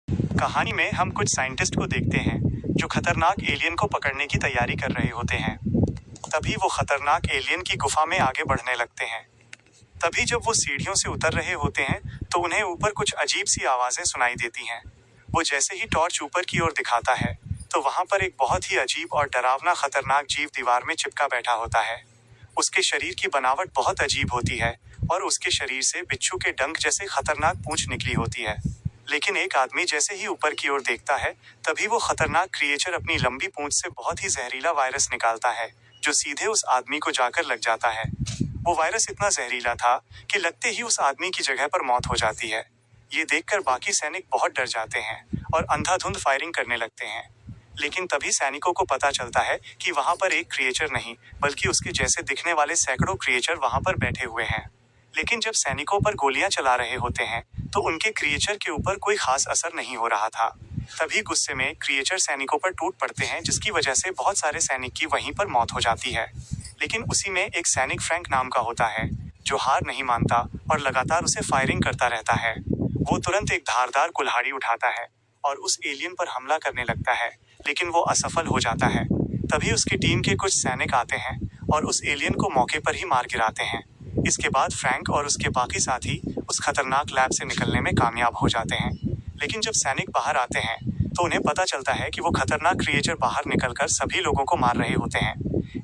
कहानी में हम कुछ साइंटिस्ट को देखते हैं जो खतरनाक एलियन को पकड़ने की तैयारी कर रहे होते हैं। तभी वो खतरनाक एलियन की गुफा में आगे बढ़ने लगते हैं। तभी जब वो सीढ़ियों से उतर रहे होते हैं तो उन्हें ऊपर कुछ अजीब सी आवाजें सुनाई देती हैं। वो जैसे ही टॉर्च ऊपर की ओर दिखाता है तो वहां पर एक बहुत ही अजीब और डरावना खतरनाक जीव दीवार में चिपका बैठा होता है। उसके शरीर की बनावट बहुत अजीब होती है और उसके शरीर से बिच्छू के डंक जैसे खतरनाक पूंछ निकली होती है। लेकिन एक आदमी जैसे ही ऊपर की ओर देखता है तभी वो खतरनाक क्रिएचर अपनी लंबी पूंछ से बहुत ही जहरीला वायरस निकालता है जो सीधे उस आदमी को जाकर लग जाता है। वो वायरस इतना जहरीला था कि लगते ही उस आदमी की जगह पर मौत हो जाती है। ये देखकर बाकी सैनिक बहुत डर जाते हैं और अंधाधुंध फायरिंग करने लगते हैं। लेकिन तभी सैनिकों को पता चलता है कि वहां पर एक क्रिएचर नहीं बल्कि उसके जैसे दिखने वाले सैकड़ों क्रिएचर वहां पर बैठे हुए हैं। लेकिन जब सैनिकों पर गोलियां चला रहे होते हैं तो उनके क्रिएचर के ऊपर कोई खास असर नहीं हो रहा था। तभी गुस्से में क्रिएचर सैनिकों पर टूट पड़ते हैं जिसकी वजह से बहुत सारे सैनिक की वहीं पर मौत हो जाती है। लेकिन उसी में एक सैनिक फ्रैंक नाम का होता है जो हार नहीं मानता और लगातार उसे फायरिंग करता रहता है। वो तुरंत एक धारदार कुल्हाड़ी उठाता है और उस एलियन पर हमला करने लगता है, लेकिन वो असफल हो जाता है। तभी उसकी टीम के कुछ सैनिक आते हैं और उस एलियन को मौके पर ही मार गिराते हैं। इसके बाद फ्रैंक और उसके बाकी साथी उस खतरनाक लैब से निकलने में कामयाब हो जाते हैं। लेकिन जब सैनिक बाहर आते हैं तो उन्हें पता चलता है कि वो खतरनाक क्रिएचर बाहर निकलकर सभी लोगों को मार रहे होते हैं।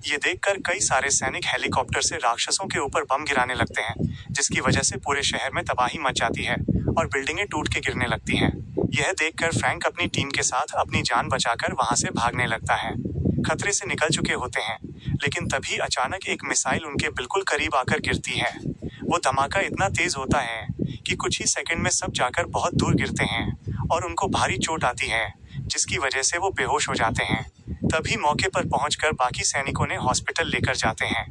ये देखकर कई सारे सैनिक हेलीकॉप्टर से राक्षसों के ऊपर बम गिराने लगते हैं, जिसकी वजह से पूरे शहर में तबाही मच जाती है और बिल्डिंगें टूट के गिरने लगती हैं। यह देखकर फ्रैंक अपनी टीम के साथ अपनी जान बचाकर वहां से भागने लगता है। खतरे से निकल चुके होते हैं, लेकिन तभी अचानक एक मिसाइल उनके बिल्कुल करीब आकर गिरती है। वो धमाका इतना तेज होता है कि कुछ ही सेकंड में सब जाकर बहुत दूर गिरते हैं और उनको भारी चोट आती है, जिसकी वजह से वो बेहोश हो जाते हैं। तभी मौके पर पहुंचकर बाकी सैनिकों ने हॉस्पिटल लेकर जाते हैं।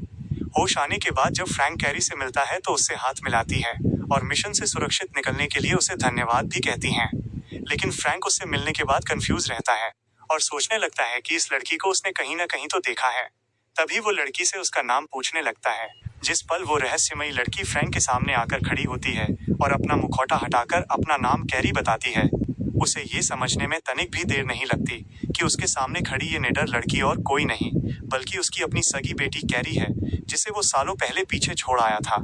होश आने के बाद जब फ्रैंक कैरी से मिलता है तो उससे हाथ मिलाती है और मिशन से सुरक्षित निकलने के लिए उसे धन्यवाद भी कहती हैं। लेकिन फ्रैंक उससे मिलने के बाद कंफ्यूज रहता है और सोचने लगता है कि इस लड़की को उसने कहीं ना कहीं तो देखा है। तभी वो लड़की से उसका नाम पूछने लगता है। जिस पल वो रहस्यमयी लड़की फ्रैंक के सामने आकर खड़ी होती है और अपना मुखौटा हटाकर अपना नाम कैरी बताती है, उसे ये समझने में तनिक भी देर नहीं लगती कि उसके सामने खड़ी ये निडर लड़की और कोई नहीं बल्कि उसकी अपनी सगी बेटी कैरी है, जिसे वो सालों पहले पीछे छोड़ आया था।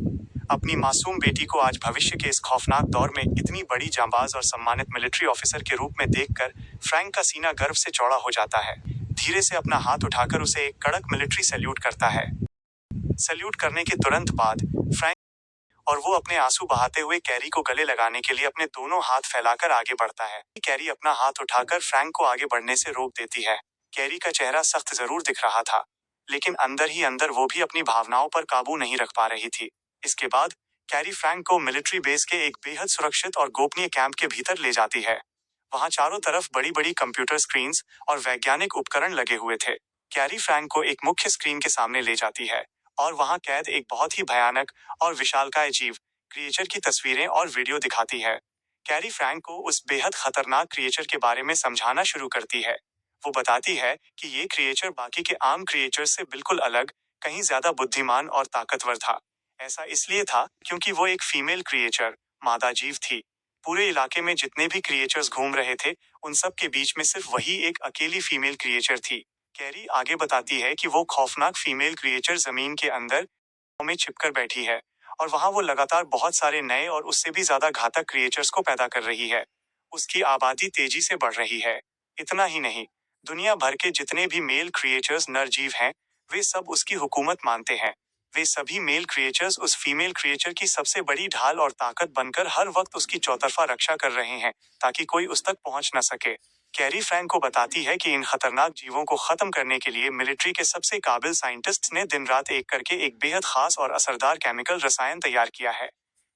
अपनी मासूम बेटी को आज भविष्य के इस खौफनाक दौर में इतनी बड़ी जांबाज और सम्मानित मिलिट्री ऑफिसर के रूप में देखकर फ्रैंक का सीना गर्व से चौड़ा हो जाता है। धीरे से अपना हाथ उठाकर उसे एक कड़क मिलिट्री सैल्यूट करता है। सैल्यूट करने के तुरंत बाद फ्रैंक और वो अपने आंसू बहाते हुए कैरी को गले लगाने के लिए अपने दोनों हाथ फैलाकर आगे बढ़ता है। कैरी अपना हाथ उठाकर फ्रैंक को आगे बढ़ने से रोक देती है। कैरी का चेहरा सख्त जरूर दिख रहा था, लेकिन अंदर ही अंदर वो भी अपनी भावनाओं पर काबू नहीं रख पा रही थी। इसके बाद कैरी फ्रैंक को मिलिट्री बेस के एक बेहद सुरक्षित और गोपनीय कैंप के भीतर ले जाती है। वहां चारों तरफ बड़ी बड़ी कंप्यूटर स्क्रीन्स और वैज्ञानिक उपकरण लगे हुए थे। कैरी फ्रैंक को एक मुख्य स्क्रीन के सामने ले जाती है और वहां कैद एक बहुत ही भयानक और विशालकाय जीव क्रिएचर की तस्वीरें और वीडियो दिखाती है। कैरी फ्रैंक को उस बेहद खतरनाक क्रिएचर के बारे में समझाना शुरू करती है। वो बताती है कि ये क्रिएचर बाकी के आम क्रिएचर से बिल्कुल अलग, कहीं ज्यादा बुद्धिमान और ताकतवर था। ऐसा इसलिए था क्योंकि वो एक फीमेल क्रिएचर, मादा जीव थी। पूरे इलाके में जितने भी क्रिएचर्स घूम रहे थे उन सब के बीच में सिर्फ वही एक अकेली फीमेल क्रिएचर थी। कैरी आगे बताती है कि वो खौफनाक फीमेल क्रिएचर जमीन के अंदर में छिपकर बैठी है और वहां वो लगातार बहुत सारे नए और उससे भी ज्यादा घातक क्रिएचर्स को पैदा कर रही है। उसकी आबादी तेजी से बढ़ रही है। इतना ही नहीं, दुनिया भर के जितने भी मेल क्रिएचर्स नर जीव हैं, वे सब उसकी हुकूमत मानते हैं। वे सभी मेल क्रिएचर्स उस फीमेल क्रिएचर की सबसे बड़ी ढाल और ताकत बनकर हर वक्त उसकी चौतरफा रक्षा कर रहे हैं ताकि कोई उस तक पहुंच न सके। कैरी फ्रैंक को बताती है कि इन खतरनाक जीवों को खत्म करने के लिए मिलिट्री के सबसे काबिल साइंटिस्ट्स ने दिन रात एक करके एक बेहद खास और असरदार केमिकल रसायन तैयार किया है।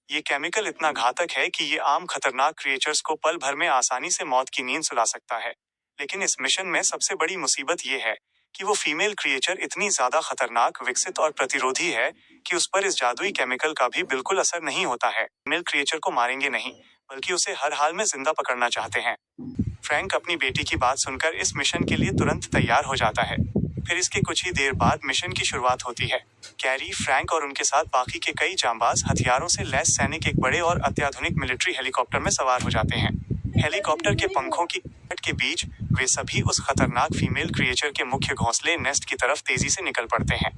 ये केमिकल इतना घातक है कि ये आम खतरनाक क्रिएचर्स को पल भर में आसानी से मौत की नींद सुला सकता है। लेकिन इस मिशन में सबसे बड़ी मुसीबत ये है कि वो फीमेल क्रिएचर इतनी ज्यादा खतरनाक, विकसित और प्रतिरोधी है कि उस पर इस जादुई केमिकल का भी बिल्कुल असर नहीं होता है। मेल क्रिएचर को मारेंगे नहीं, बल्कि उसे हर हाल में जिंदा पकड़ना चाहते हैं। फ्रैंक अपनी बेटी की बात सुनकर इस मिशन के लिए तुरंत तैयार हो जाता है। फिर इसके कुछ ही देर बाद मिशन की शुरुआत होती है। कैरी, फ्रैंक और उनके साथ बाकी के कई जांबाज हथियारों से लैस सैनिक एक बड़े और अत्याधुनिक मिलिट्री हेलीकॉप्टर में सवार हो जाते हैं। हेलीकॉप्टर के पंखों की के बीच वे सभी उस खतरनाक फीमेल क्रिएचर के मुख्य घोंसले नेस्ट की तरफ तेजी से निकल पड़ते हैं।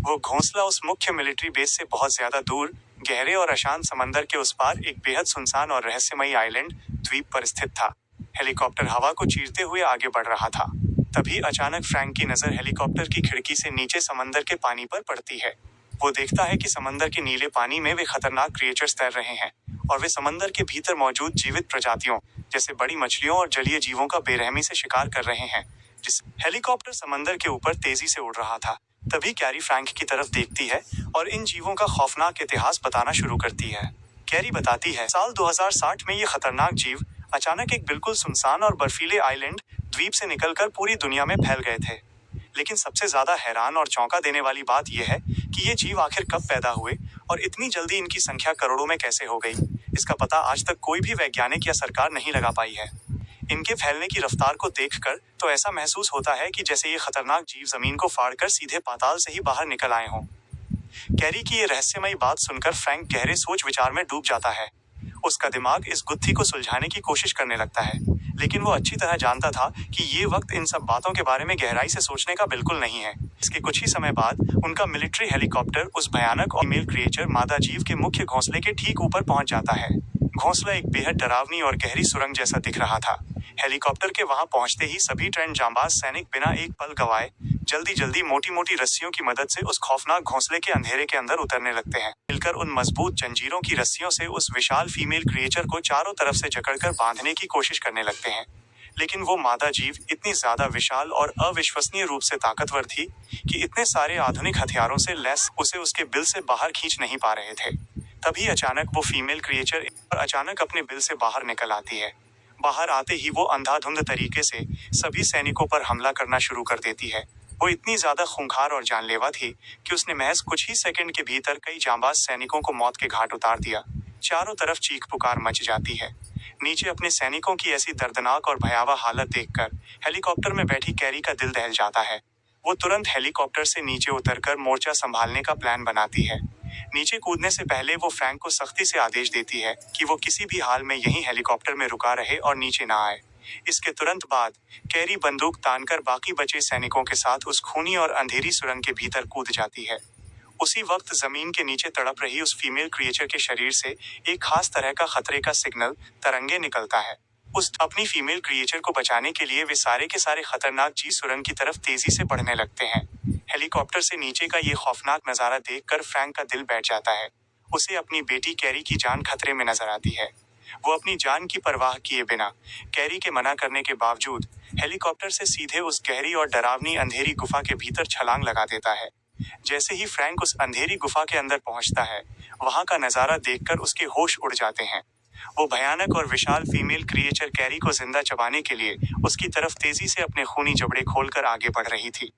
वो घोंसला उस मुख्य मिलिट्री बेस से बहुत ज्यादा दूर, गहरे और अशांत समंदर के उस पार एक बेहद सुनसान और रहस्यमयी आइलैंड द्वीप पर स्थित था। हेलीकॉप्टर हवा को चीरते हुए आगे बढ़ रहा था। तभी अचानक फ्रैंक की नजर हेलीकॉप्टर की खिड़की से नीचे समंदर के पानी पर पड़ती है। वो देखता है कि समंदर के नीले पानी में वे खतरनाक क्रिएचर्स तैर रहे हैं और वे समंदर के भीतर मौजूद जीवित प्रजातियों जैसे बड़ी मछलियों और जलीय जीवों का बेरहमी से शिकार कर रहे हैं। जिस हेलीकॉप्टर समंदर के ऊपर तेजी से उड़ रहा था, तभी कैरी फ्रैंक की तरफ देखती है और इन जीवों का खौफनाक इतिहास बताना शुरू करती है। कैरी बताती है, साल 2060 में ये खतरनाक जीव अचानक एक बिल्कुल सुनसान और बर्फीले आइलैंड द्वीप से निकलकर पूरी दुनिया में फैल गए थे। लेकिन सबसे ज्यादा हैरान और चौंका देने वाली बात यह है कि ये जीव आखिर कब पैदा हुए और इतनी जल्दी इनकी संख्या करोड़ों में कैसे हो गई, इसका पता आज तक कोई भी वैज्ञानिक या सरकार नहीं लगा पाई है। इनके फैलने की रफ्तार को देखकर तो ऐसा महसूस होता है कि जैसे ये खतरनाक जीव जमीन को फाड़कर सीधे पाताल से ही बाहर निकल आए हों। कैरी की ये रहस्यमयी बात सुनकर फ्रैंक गहरे सोच विचार में डूब जाता है। उसका दिमाग इस गुत्थी को सुलझाने की कोशिश करने लगता है, लेकिन वो अच्छी तरह जानता था कि ये वक्त इन सब बातों के बारे में गहराई से सोचने का बिल्कुल नहीं है। इसके कुछ ही समय बाद उनका मिलिट्री हेलीकॉप्टर उस भयानक और फीमेल क्रिएचर मादा जीव के मुख्य घोंसले के ठीक ऊपर पहुंच जाता है। घोंसला एक बेहद डरावनी और गहरी सुरंग जैसा दिख रहा था। हेलीकॉप्टर के वहां पहुंचते ही सभी ट्रेंड जांबाज सैनिक बिना एक पल गवाए जल्दी मोटी मोटी रस्सियों की मदद से उस खौफनाक घोंसले के अंधेरे के अंदर उतरने लगते हैं। मिलकर उन मजबूत जंजीरों की रस्सियों से उस विशाल फीमेल क्रिएचर को चारों तरफ से जकड़कर बांधने की कोशिश करने लगते हैं। लेकिन वो मादा जीव इतनी ज्यादा विशाल और अविश्वसनीय रूप से ताकतवर थी कि इतने सारे आधुनिक हथियारों से लैस उसे उसके बिल से बाहर खींच नहीं पा रहे थे। तभी अचानक वो फीमेल क्रिएचर अचानक अपने बिल से बाहर निकल आती है। बाहर आते ही वो अंधाधुंध तरीके से सभी सैनिकों पर हमला करना शुरू कर देती है। वो इतनी ज्यादा खूंखार और जानलेवा थी कि उसने महज कुछ ही सेकंड के भीतर कई जांबाज सैनिकों को मौत के घाट उतार दिया। चारों तरफ चीख पुकार मच जाती है। नीचे अपने सैनिकों की ऐसी दर्दनाक और भयावह हालत देखकर हेलीकॉप्टर में बैठी कैरी का दिल दहल जाता है। वो तुरंत हेलीकॉप्टर से नीचे उतरकर मोर्चा संभालने का प्लान बनाती है। नीचे कूदने से पहले वो फ्रैंक को सख्ती से आदेश देती है कि वो किसी भी हाल में यहीं हेलीकॉप्टर में रुका रहे और नीचे ना आए। इसके तुरंत बाद कैरी बंदूक तानकर बाकी बचे सैनिकों के साथ उस खूनी और अंधेरी सुरंग के भीतर कूद जाती है। उसी वक्त जमीन के नीचे तड़प रही उस फीमेल क्रिएचर के शरीर से एक खास तरह का खतरे का सिग्नल तरंगे निकलता है। उस अपनी फीमेल क्रिएचर को बचाने के लिए वे सारे के सारे खतरनाक जीव सुरंग की तरफ तेजी से बढ़ने लगते हैं। हेलीकॉप्टर से नीचे का ये खौफनाक नजारा देखकर फ्रैंक का दिल बैठ जाता है। उसे अपनी बेटी कैरी की जान खतरे में नजर आती है। वो अपनी जान की परवाह किए बिना कैरी के मना करने के बावजूद हेलीकॉप्टर से सीधे उस गहरी और डरावनी अंधेरी गुफा के भीतर छलांग लगा देता है। जैसे ही फ्रैंक उस अंधेरी गुफा के अंदर पहुंचता है, वहां का नजारा देखकर उसके होश उड़ जाते हैं। वो भयानक और विशाल फीमेल क्रिएचर कैरी को जिंदा चबाने के लिए उसकी तरफ तेजी से अपने खूनी जबड़े खोलकर आगे बढ़ रही थी।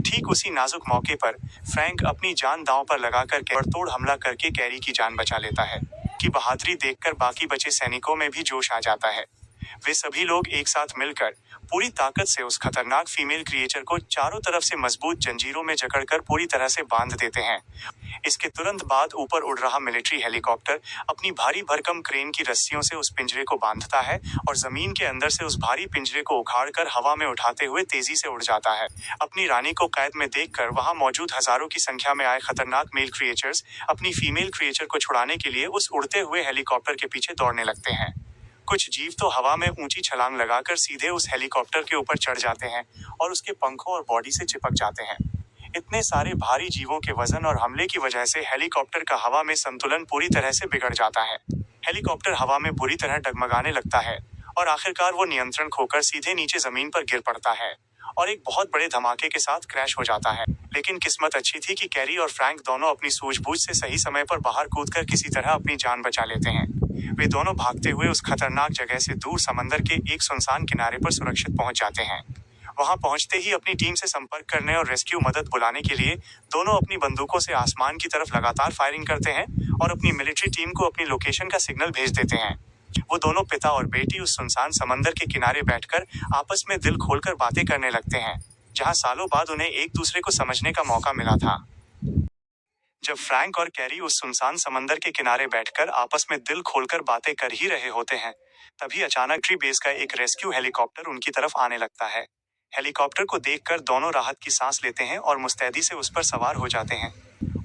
ठीक उसी नाजुक मौके पर फ्रैंक अपनी जान दांव पर लगाकर तोड़ हमला करके कैरी की जान बचा लेता है। की बहादुरी देखकर बाकी बचे सैनिकों में भी जोश आ जाता है। वे सभी लोग एक साथ मिलकर पूरी ताकत से उस खतरनाक फीमेल क्रिएचर को चारों तरफ से मजबूत जंजीरों में जकड़कर पूरी तरह से बांध देते हैं। इसके तुरंत बाद ऊपर उड़ रहा मिलिट्री हेलीकॉप्टर अपनी भारी भरकम क्रेन की रस्सियों से उस पिंजरे को बांधता है और जमीन के अंदर से उस भारी पिंजरे को उखाड़कर हवा में उठाते हुए तेजी से उड़ जाता है। अपनी रानी को कैद में देखकर वहां मौजूद हजारों की संख्या में आए खतरनाक मेल क्रिएचर्स अपनी फीमेल क्रिएचर को छुड़ाने के लिए उस उड़ते हुए हेलीकॉप्टर के पीछे दौड़ने लगते हैं। कुछ जीव तो हवा में ऊंची छलांग लगाकर सीधे उस हेलीकॉप्टर के ऊपर चढ़ जाते हैं और उसके पंखों और बॉडी से चिपक जाते हैं। इतने सारे भारी जीवों के वजन और हमले की वजह से हेलीकॉप्टर का हवा में संतुलन पूरी तरह से बिगड़ जाता है। हेलीकॉप्टर हवा में बुरी तरह डगमगाने लगता है और आखिरकार वो नियंत्रण खोकर सीधे नीचे जमीन पर गिर पड़ता है और एक बहुत बड़े धमाके के साथ क्रैश हो जाता है। लेकिन किस्मत अच्छी थी कि कैरी और फ्रैंक दोनों अपनी सूझबूझ से सही समय पर बाहर कूदकर किसी तरह अपनी जान बचा लेते हैं। वे दोनों भागते हुए उस खतरनाक जगह से दूर समंदर के एक सुनसान किनारे पर सुरक्षित पहुंच जाते हैं। वहां पहुंचते ही अपनी टीम से संपर्क करने और रेस्क्यू मदद बुलाने के लिए दोनों अपनी बंदूकों से आसमान की तरफ लगातार फायरिंग करते हैं और अपनी मिलिट्री टीम को अपनी लोकेशन का सिग्नल भेज देते हैं। वो दोनों पिता और बेटी उस सुनसान समंदर के किनारे बैठकर आपस में दिल खोलकर बातें करने लगते हैं, जहां सालों बाद उन्हें एक दूसरे को समझने का मौका मिला था। जब फ्रैंक और कैरी उस सुनसान समंदर के किनारे बैठकर आपस में दिल खोलकर बातें कर ही रहे होते हैं, तभी अचानक ट्री बेस का एक रेस्क्यू हेलीकॉप्टर उनकी तरफ आने लगता है। हेलीकॉप्टर को देखकर दोनों राहत की सांस लेते हैं और मुस्तैदी से उस पर सवार हो जाते हैं।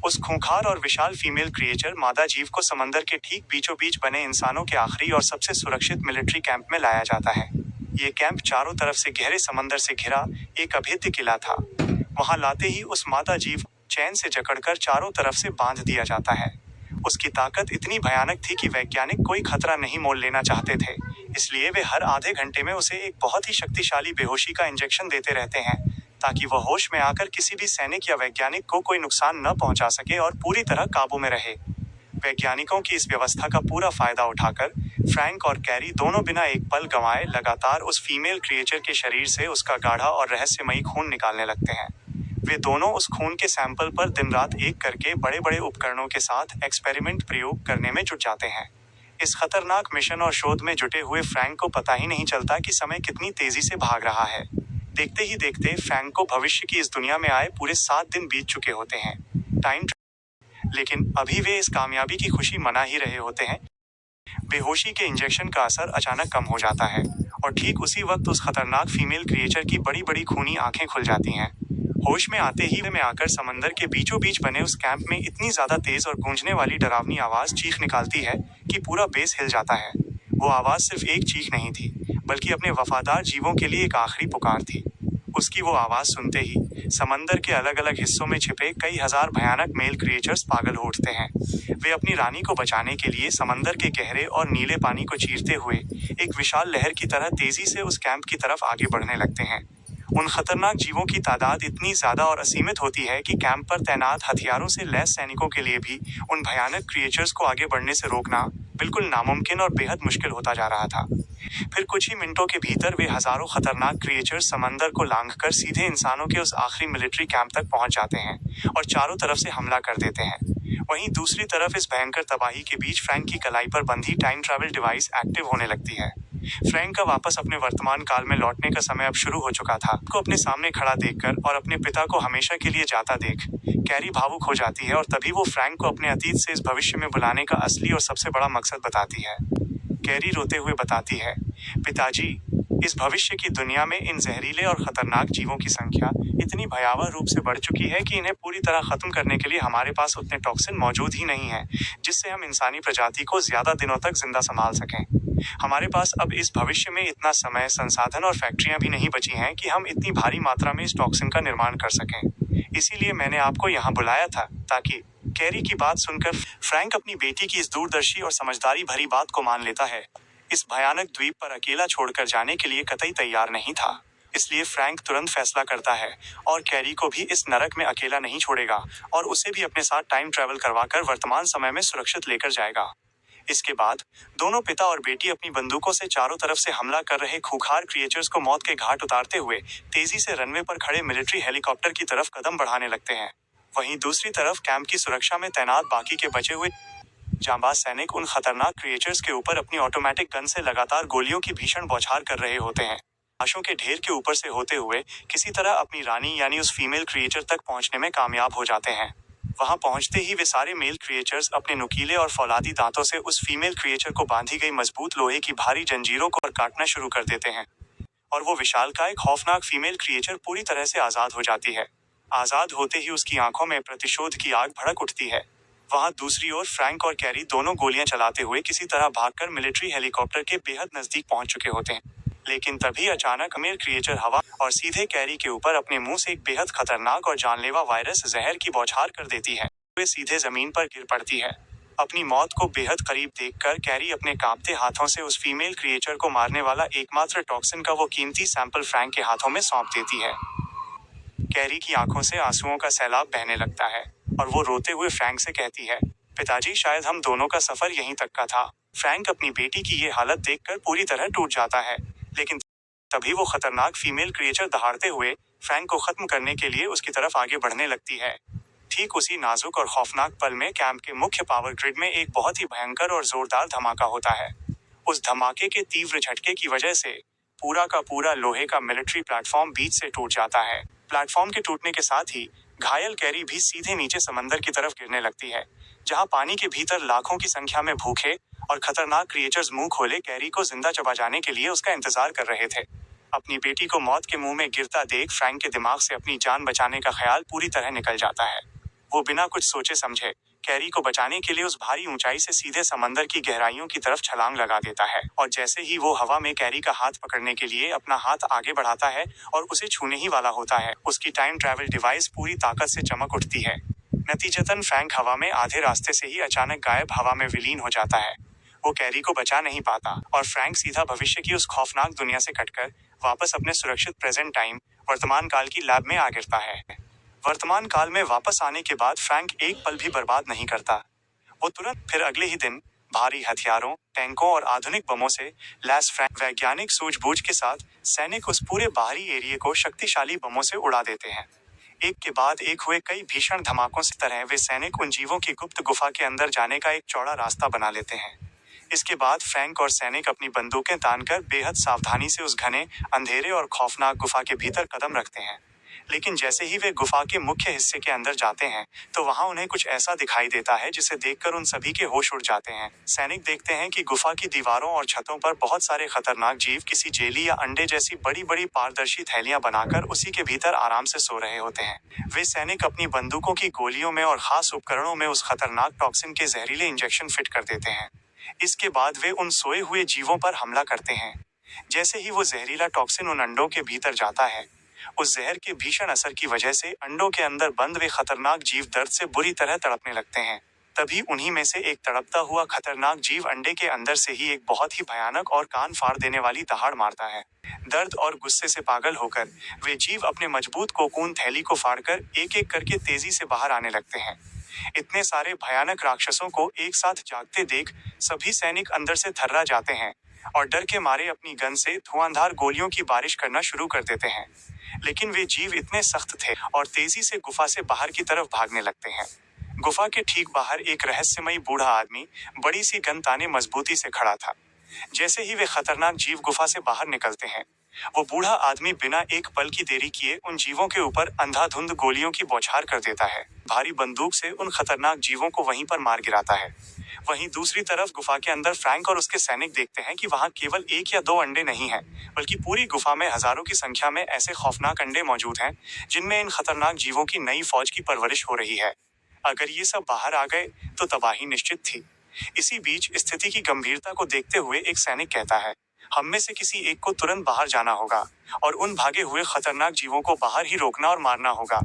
उस खूंखार और विशाल फीमेल क्रिएचर मादा जीव को समंदर के ठीक बीचों बीच बने इंसानों के आखिरी और सबसे सुरक्षित मिलिट्री कैंप में लाया जाता है। ये कैंप चारों तरफ से गहरे समंदर से घिरा एक अभेद्य किला था। वहां लाते ही उस मादा जीव चैन से जकड़कर चारों तरफ से बांध दिया जाता है। उसकी ताकत इतनी भयानक थी कि वैज्ञानिक कोई खतरा नहीं मोल लेना चाहते थे, इसलिए वे हर आधे घंटे में उसे एक बहुत ही शक्तिशाली बेहोशी का इंजेक्शन देते रहते हैं, ताकि वह होश में आकर किसी भी सैनिक या वैज्ञानिक को कोई नुकसान न पहुंचा सके और पूरी तरह काबू में रहे। वैज्ञानिकों की इस व्यवस्था का पूरा फायदा उठाकर फ्रैंक और कैरी दोनों बिना एक पल गंवाए लगातार उस फीमेल क्रिएचर के शरीर से उसका गाढ़ा और रहस्यमयी खून निकालने लगते हैं। वे दोनों उस खून के सैंपल पर दिन रात एक करके बड़े बड़े उपकरणों के साथ एक्सपेरिमेंट प्रयोग करने में जुट जाते हैं। इस खतरनाक मिशन और शोध में जुटे हुए फ्रैंक को पता ही नहीं चलता कि समय कितनी तेजी से भाग रहा है। देखते ही देखते फ्रैंक को भविष्य की इस दुनिया में आए पूरे 7 दिन बीत चुके होते हैं। लेकिन अभी वे इस कामयाबी की खुशी मना ही रहे होते हैं। बेहोशी के इंजेक्शन का असर अचानक कम हो जाता है और ठीक उसी वक्त उस खतरनाक फीमेल क्रिएचर की बड़ी बड़ी खूनी आंखें खुल जाती हैं। होश में आते ही वे आकर समंदर के बीचों बीच बने उस कैंप में इतनी ज्यादा तेज और गूंजने वाली डरावनी आवाज चीख निकालती है कि पूरा बेस हिल जाता है। वो आवाज सिर्फ एक चीख नहीं थी, बल्कि अपने वफादार जीवों के लिए एक आखिरी पुकार थी। उसकी वो आवाज सुनते ही समंदर के अलग अलग हिस्सों में छिपे कई हजार भयानक मेल क्रिएचर्स पागल हो उठते हैं। वे अपनी रानी को बचाने के लिए समंदर के गहरे और नीले पानी को चीरते हुए एक विशाल लहर की तरह तेजी से उस कैंप की तरफ आगे बढ़ने लगते हैं। उन खतरनाक जीवों की तादाद इतनी ज्यादा और असीमित होती है कि कैंप पर तैनात हथियारों से लैस सैनिकों के लिए भी उन भयानक क्रिएचर्स को आगे बढ़ने से रोकना बिल्कुल नामुमकिन और बेहद मुश्किल होता जा रहा था। फिर कुछ ही मिनटों के भीतर वे हजारों खतरनाक क्रिएचर्स समंदर को लांघकर सीधे इंसानों के उस आखिरी मिलिट्री कैंप तक पहुंच जाते हैं और चारों तरफ से हमला कर देते हैं। वहीं दूसरी तरफ इस भयंकर तबाही के बीच फ्रैंक की कलाई पर बंधी टाइम ट्रैवल डिवाइस एक्टिव होने लगती है। फ्रैंक का वापस अपने वर्तमान काल में लौटने का समय अब शुरू हो चुका था। को अपने सामने खड़ा देखकर और अपने पिता को हमेशा के लिए जाता देख कैरी भावुक हो जाती है और तभी वो फ्रैंक को अपने अतीत से इस भविष्य में बुलाने का असली और सबसे बड़ा मकसद बताती है। कैरी रोते हुए बताती है, पिताजी, इस भविष्य की दुनिया में इन जहरीले और खतरनाक जीवों की संख्या इतनी भयावह रूप से बढ़ चुकी है कि इन्हें पूरी तरह खत्म करने के लिए हमारे पास उतने टॉक्सिन मौजूद ही नहीं है जिससे हम इंसानी प्रजाति को ज्यादा दिनों तक जिंदा संभाल सकें। हमारे पास अब इस भविष्य में इतना समय, संसाधन और फैक्ट्रियां भी नहीं बची हैं कि हम इतनी भारी मात्रा में इस टॉक्सिन का निर्माण कर सकें। इसीलिए मैंने आपको यहाँ बुलाया था ताकि। कैरी की बात सुनकर फ्रैंक अपनी बेटी की इस दूरदर्शी और समझदारी भरी बात को मान लेता है। इस भयानक द्वीप पर अकेला छोड़कर जाने के लिए कतई तैयार नहीं था, इसलिए फ्रैंक तुरंत फैसला करता है और कैरी को भी इस नरक में अकेला नहीं छोड़ेगा और उसे भी अपने साथ टाइम ट्रैवल करवाकर वर्तमान समय में सुरक्षित लेकर जाएगा। इसके बाद दोनों पिता और बेटी अपनी बंदूकों से चारों तरफ से हमला कर रहे खूंखार क्रिएचर्स को मौत के घाट उतारते हुए तेजी से रनवे पर खड़े मिलिट्री हेलीकॉप्टर की तरफ कदम बढ़ाने लगते हैं। वहीं दूसरी तरफ कैंप की सुरक्षा में तैनात बाकी के बचे हुए जांबाज सैनिक उन खतरनाक क्रिएचर्स के ऊपर अपनी ऑटोमेटिक गन से लगातार गोलियों की भीषण बौछार कर रहे होते हैं। लाशों के ढेर के ऊपर से होते हुए किसी तरह अपनी रानी यानी उस फीमेल क्रिएचर तक पहुंचने में कामयाब हो जाते हैं। वहां पहुंचते ही वे सारे मेल क्रिएचर्स अपने नुकीले और फौलादी दांतों से उस फीमेल क्रिएचर को बांधी गई मजबूत लोहे की भारी जंजीरों को काटना शुरू कर देते हैं और वो विशालकाय खौफनाक फीमेल क्रिएचर पूरी तरह से आजाद हो जाती है। आजाद होते ही उसकी आंखों में प्रतिशोध की आग भड़क उठती है। वहां दूसरी ओर फ्रैंक और कैरी दोनों गोलियां चलाते हुए किसी तरह भागकर मिलिट्री हेलीकॉप्टर के बेहद नजदीक पहुंच चुके होते हैं। लेकिन तभी अचानक मेल क्रिएचर हवा और सीधे कैरी के ऊपर अपने मुंह से एक बेहद खतरनाक और जानलेवा वायरस जहर की बौछार कर देती है। वे सीधे जमीन पर गिर पड़ती है। अपनी मौत को बेहद करीब देखकर कैरी अपने कांपते हाथों से उस फीमेल क्रिएचर को मारने वाला एकमात्र टॉक्सिन का वो कीमती सैंपल फ्रैंक के हाथों में सौंप देती है। कैरी की आंखों से आंसुओं का सैलाब बहने लगता है और वो रोते हुए फ्रैंक से कहती है, पिताजी, शायद हम दोनों का सफर यहीं तक का था। फ्रैंक अपनी बेटी की ये हालत देखकर पूरी तरह टूट जाता है, लेकिन तभी वो खतरनाक फीमेल क्रिएचर दहाड़ते हुए फ्रैंक को खत्म करने के लिए उसकी तरफ आगे बढ़ने लगती है। ठीक उसी नाजुक और खौफनाक पल में कैंप के मुख्य पावर ग्रिड में एक बहुत ही भयंकर और जोरदार धमाका होता है। उस धमाके के तीव्र झटके की वजह से पूरा का पूरा लोहे का मिलिट्री प्लेटफॉर्म बीच से टूट जाता है। प्लेटफॉर्म के टूटने के साथ ही घायल कैरी भी सीधे नीचे समंदर की तरफ गिरने लगती है, जहां पानी के भीतर लाखों की संख्या में भूखे और खतरनाक क्रिएचर्स मुंह खोले कैरी को जिंदा चबा जाने के लिए उसका इंतजार कर रहे थे। अपनी बेटी को मौत के मुंह में गिरता देख फ्रैंक के दिमाग से अपनी जान बचाने का ख्याल पूरी तरह निकल जाता है। वो बिना कुछ सोचे समझे कैरी को बचाने के लिए उस भारी ऊंचाई से सीधे समंदर की गहराइयों की तरफ छलांग लगा देता है, और जैसे ही वो हवा में कैरी का हाथ पकड़ने के लिए अपना हाथ आगे बढ़ाता है और उसे छूने ही वाला होता है, उसकी टाइम ट्रैवल डिवाइस पूरी ताकत से चमक उठती है। नतीजतन फ्रैंक हवा में आधे रास्ते से ही अचानक गायब हवा में विलीन हो जाता है। वो कैरी को बचा नहीं पाता और फ्रैंक सीधा भविष्य की उस खौफनाक दुनिया से कटकर वापस अपने सुरक्षित प्रेजेंट टाइम वर्तमान काल की लैब में आ गिरता है। वर्तमान काल में वापस आने के बाद फ्रैंक एक पल भी बर्बाद नहीं करता। वो तुरंत फिर अगले ही दिन भारी हथियारों, टैंकों और आधुनिक बमों से लैस फ्रैंक वैज्ञानिक सूझबूझ के साथ सैनिक उस पूरे बाहरी एरिया को शक्तिशाली बमों से उड़ा देते हैं। एक के बाद एक हुए कई भीषण धमाकों से तरह वे सैनिक उन जीवों की गुप्त गुफा के अंदर जाने का एक चौड़ा रास्ता बना लेते हैं। इसके बाद फ्रैंक और सैनिक अपनी बंदूकें तानकर बेहद सावधानी से उस घने, अंधेरे और खौफनाक गुफा के भीतर कदम रखते हैं। लेकिन जैसे ही वे गुफा के मुख्य हिस्से के अंदर जाते हैं, तो वहां उन्हें कुछ ऐसा दिखाई देता है जिसे देखकर उन सभी के होश उड़ जाते हैं। सैनिक देखते हैं कि गुफा की दीवारों और छतों पर बहुत सारे खतरनाक जीव किसी जेली या अंडे जैसी बड़ी बड़ी पारदर्शी थैलियां बनाकर उसी के भीतर आराम से सो रहे होते हैं। वे सैनिक अपनी बंदूकों की गोलियों में और खास उपकरणों में उस खतरनाक टॉक्सिन के जहरीले इंजेक्शन फिट कर देते हैं। इसके बाद वे उन सोए हुए जीवों पर हमला करते हैं। जैसे ही वो जहरीला टॉक्सिन उन अंडों के भीतर जाता है, उस जहर के भीषण असर की वजह से अंडों के अंदर बंद वे खतरनाक जीव दर्द से बुरी तरह तड़पने लगते हैं। तभी उन्हीं में से एक तड़पता हुआ खतरनाक जीव अंडे के अंदर से ही एक बहुत ही भयानक और कान फाड़ देने वाली दहाड़ मारता है। दर्द और गुस्से से पागल होकर वे जीव अपने मजबूत कोकून थैली को फाड़कर एक एक करके तेजी से बाहर आने लगते हैं। इतने सारे भयानक राक्षसों को एक साथ जागते देख सभी सैनिक अंदर से थर्रा जाते हैं और डर के मारे अपनी गन से धुआंधार गोलियों की बारिश करना शुरू कर देते हैं। लेकिन वे जीव इतने सख्त थे और तेजी से गुफा से बाहर की तरफ भागने लगते हैं। गुफा के ठीक बाहर एक रहस्यमयी बूढ़ा आदमी बड़ी सी गन ताने मजबूती से खड़ा था। जैसे ही वे खतरनाक जीव गुफा से बाहर निकलते हैं, वो बूढ़ा आदमी बिना एक पल की देरी किए उन जीवों के ऊपर अंधाधुंध गोलियों की बौछार कर देता है। भारी बंदूक से उन खतरनाक जीवों को वहीं पर मार गिराता है। वहीं दूसरी तरफ गुफा के अंदर फ्रैंक और उसके सैनिक देखते हैं कि वहां केवल एक या दो अंडे नहीं हैं, बल्कि पूरी गुफा में हजारों की संख्या में ऐसे खौफनाक अंडे मौजूद हैं, जिनमें इन खतरनाक जीवों की नई फौज की परवरिश हो रही है। अगर ये सब बाहर आ गए तो तबाही निश्चित थी। इसी बीच स्थिति की गंभीरता को देखते हुए एक सैनिक कहता है, हम में से किसी एक को तुरंत बाहर जाना होगा और उन भागे हुए खतरनाक जीवों को बाहर ही रोकना और मारना होगा।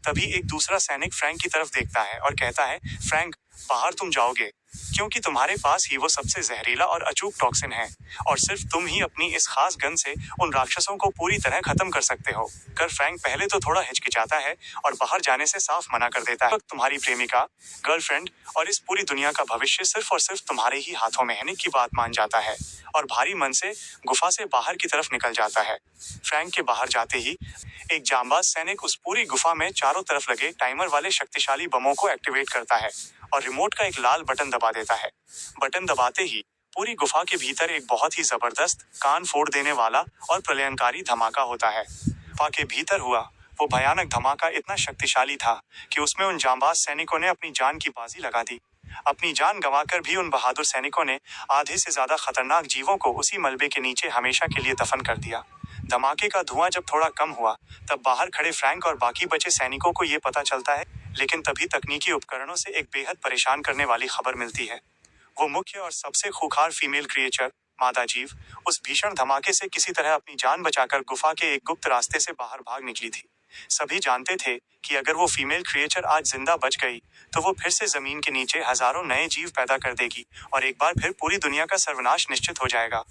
तभी एक दूसरा सैनिक फ्रैंक की तरफ देखता है और कहता है, फ्रैंक, बाहर तुम जाओगे क्योंकि तुम्हारे पास ही वो सबसे जहरीला और अचूक टॉक्सिन है और सिर्फ तुम ही अपनी इस खास गन से उन राक्षसों को पूरी तरह खत्म कर सकते हो। कर फ्रैंक पहले तो थोड़ा हिचकिचाता है और बाहर जाने से साफ मना कर देता है। तुम्हारी प्रेमिका, गर्लफ्रेंड और इस पूरी दुनिया का भविष्य सिर्फ और सिर्फ तुम्हारे ही हाथों में है की बात मान जाता है और भारी मन से गुफा से बाहर की तरफ निकल जाता है। फ्रैंक के बाहर जाते ही एक जांबाज सैनिक उस पूरी गुफा में चारों तरफ लगे टाइमर वाले शक्तिशाली बमों को एक्टिवेट करता है और रिमोट का एक लाल बटन दबा देता है। बटन दबाते ही पूरी गुफा के भीतर एक बहुत ही जबरदस्त, कान फोड़ देने वाला और प्रलयंकारी धमाका होता है। गुफा के भीतर हुआ वो भयानक धमाका इतना शक्तिशाली था कि उसमें उन जांबाज सैनिकों ने अपनी जान की बाजी लगा दी। अपनी जान गंवाकर भी उन बहादुर सैनिकों ने आधे से ज्यादा खतरनाक जीवों को उसी मलबे के नीचे हमेशा के लिए दफन कर दिया। धमाके का धुआं जब थोड़ा कम हुआ, तब बाहर खड़े फ्रैंक और बाकी बचे सैनिकों को ये पता चलता है, लेकिन तभी तकनीकी उपकरणों से एक बेहद परेशान करने वाली खबर मिलती है। वो मुख्य और सबसे खूंखार फीमेल क्रिएचर, मादा जीव, उस भीषण धमाके से किसी तरह अपनी जान बचाकर गुफा के एक गुप्त रास्ते से बाहर भाग निकली थी। सभी जानते थे कि अगर वो फीमेल क्रिएचर आज जिंदा बच गई, तो वो फिर से जमीन के नीचे हजारों नए जीव पैदा कर देगी और एक बार फिर पूरी दुनिया का सर्वनाश निश्चित हो जाएगा।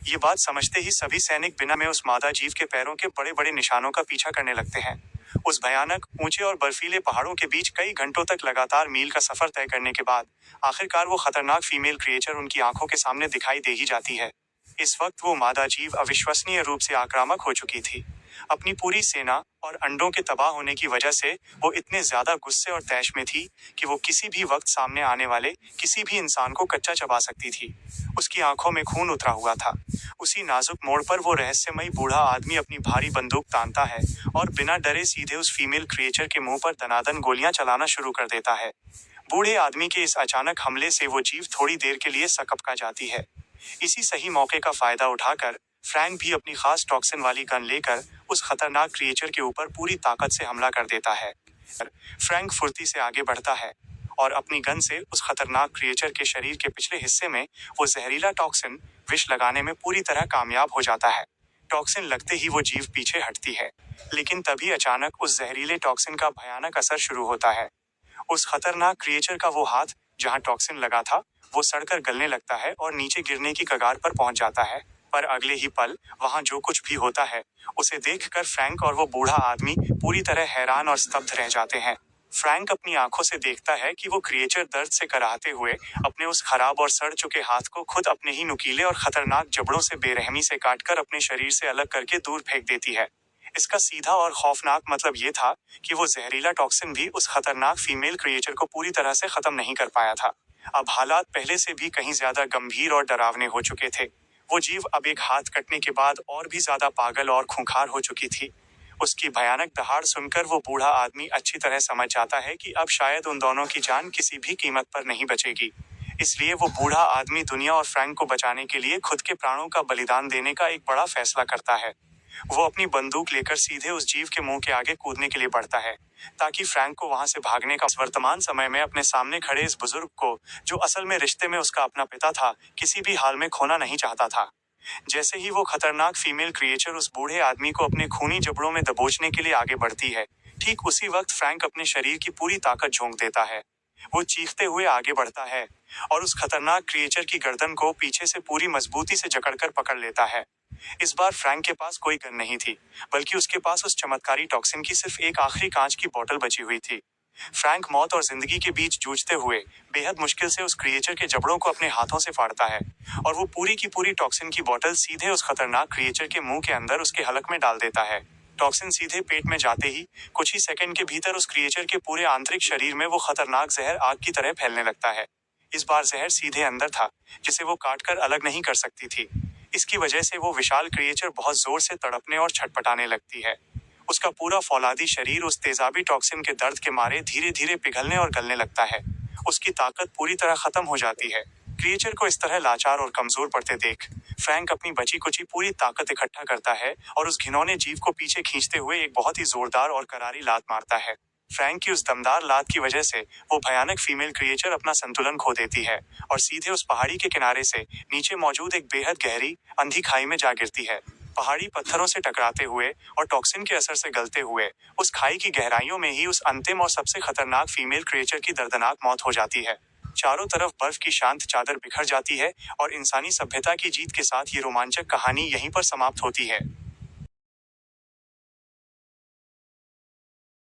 ये बात समझते ही सभी सैनिक बिना में उस मादा जीव के पैरों के बड़े बड़े निशानों का पीछा करने लगते हैं। उस भयानक, ऊंचे और बर्फीले पहाड़ों के बीच कई घंटों तक लगातार मील का सफर तय करने के बाद आखिरकार वो खतरनाक फीमेल क्रिएचर उनकी आंखों के सामने दिखाई दे ही जाती है। इस वक्त वो मादा जीव अविश्वसनीय रूप से आक्रामक हो चुकी थी। अपनी पूरी सेना और अंडों के तबाह होने की वजह से वो इतने ज्यादा गुस्से और तैश में थी कि वो किसी भी वक्त सामने आने वाले किसी भी इंसान को कच्चा चबा सकती थी। उसकी आंखों में खून उतरा हुआ था। उसी नाजुक मोड़ पर वो रहस्यमयी बूढ़ा आदमी अपनी भारी बंदूक तानता है और बिना डरे सीधे उस फीमेल क्रिएचर के मुंह पर दनादन गोलियां चलाना शुरू कर देता है। बूढ़े आदमी के इस अचानक हमले से वो जीव थोड़ी देर के लिए सकपका जाती है। इसी सही मौके का फायदा उठाकर फ्रैंक भी अपनी खास टॉक्सिन वाली गन लेकर उस खतरनाक क्रिएचर के ऊपर पूरी ताकत से हमला कर देता है। फ्रैंक फुर्ती से आगे बढ़ता है और अपनी गन से उस खतरनाक क्रिएचर के शरीर के पिछले हिस्से में वो जहरीला टॉक्सिन विष लगाने में पूरी तरह कामयाब हो जाता है। टॉक्सिन लगते ही वो जीव पीछे हटती है, लेकिन तभी अचानक उस जहरीले टॉक्सिन का भयानक असर शुरू होता है। उस खतरनाक क्रिएचर का वो हाथ जहां टॉक्सिन लगा था वो सड़कर गलने लगता है और नीचे गिरने की कगार पर पहुंच जाता है। पर अगले ही पल वहां जो कुछ भी होता है उसे देखकर फ्रैंक और वो बूढ़ा आदमी पूरी तरह हैरान और स्तब्ध रह जाते हैं। फ्रैंक अपनी आंखों से देखता है कि वो क्रिएचर दर्द से कराहते हुए अपने उस खराब और सड़ चुके हाथ को खुद अपने ही नुकीले और खतरनाक जबड़ों से बेरहमी से काटकर अपने शरीर से अलग करके दूर फेंक देती है। इसका सीधा और खौफनाक मतलब ये था कि वो जहरीला टॉक्सिन भी उस खतरनाक फीमेल क्रिएचर को पूरी तरह से खत्म नहीं कर पाया था। अब हालात पहले से भी कहीं ज्यादा गंभीर और डरावने हो चुके थे। वो जीव अब एक हाथ कटने के बाद और भी ज्यादा पागल और खूंखार हो चुकी थी। उसकी भयानक दहाड़ सुनकर वो बूढ़ा आदमी अच्छी तरह समझ जाता है कि अब शायद उन दोनों की जान किसी भी कीमत पर नहीं बचेगी। इसलिए वो बूढ़ा आदमी दुनिया और फ्रैंक को बचाने के लिए खुद के प्राणों का बलिदान देने का एक बड़ा फैसला करता है। वो अपनी बंदूक लेकर सीधे उस जीव के मुंह के आगे कूदने के लिए बढ़ता है ताकि फ्रैंक को वहां से भागने का वर्तमान समय में अपने सामने खड़े इस बुजुर्ग को, जो असल में रिश्ते में उसका अपना पिता था, किसी भी हाल में खोना नहीं चाहता था। जैसे ही वो खतरनाक फीमेल क्रिएचर उस बूढ़े आदमी को अपने खूनी जबड़ों में दबोचने के लिए आगे बढ़ती है, ठीक उसी वक्त फ्रैंक अपने शरीर की पूरी ताकत झोंक देता है। वो चीखते हुए आगे बढ़ता है और उस खतरनाक क्रिएचर की गर्दन को पीछे से पूरी मजबूती से जकड़कर पकड़ लेता है। इस बार फ्रैंक के पास कोई गन नहीं थी, बल्कि उसके पास उस चमत्कारी टॉक्सिन की सिर्फ एक आखिरी कांच की बोतल बची हुई थी। फ्रैंक मौत और जिंदगी के बीच जूझते हुए बेहद मुश्किल से उस क्रिएचर के जबड़ों को अपने हाथों से फाड़ता है और वो पूरी की पूरी टॉक्सिन की बोतल सीधे उस खतरनाक क्रिएचर के मुंह के अंदर उसके हलक में डाल देता है। टॉक्सिन सीधे पेट में जाते ही कुछ ही सेकंड के भीतर उस क्रिएचर के पूरे आंतरिक शरीर में वो खतरनाक जहर आग की तरह फैलने लगता है। इस बार जहर सीधे अंदर था, जिसे वो काटकर अलग नहीं कर सकती थी। इसकी वजह से वो विशाल क्रिएचर बहुत जोर से तड़पने और छटपटाने लगती है। उसका पूरा फौलादी शरीर उस तेजाबी टॉक्सिन के दर्द के मारे धीरे धीरे पिघलने और गलने लगता है। उसकी ताकत पूरी तरह खत्म हो जाती है। क्रिएचर को इस तरह लाचार और कमजोर पड़ते देख फ्रैंक अपनी बची कुची पूरी ताकत इकट्ठा करता है और उस घिनौने जीव को पीछे खींचते हुए एक बहुत ही जोरदार और करारी लात मारता है। फ्रैंक की उस दमदार लात की वजह से वो भयानक फीमेल क्रिएचर अपना संतुलन खो देती है और सीधे उस पहाड़ी के किनारे से नीचे मौजूद एक बेहद गहरी अंधी खाई में जा गिरती है। पहाड़ी पत्थरों से टकराते हुए और टॉक्सिन के असर से गलते हुए उस खाई की गहराइयों में ही उस अंतिम और सबसे खतरनाक फीमेल क्रिएचर की दर्दनाक मौत हो जाती है। चारों तरफ बर्फ की शांत चादर बिखर जाती है और इंसानी सभ्यता की जीत के साथ ये रोमांचक कहानी यहीं पर समाप्त होती है।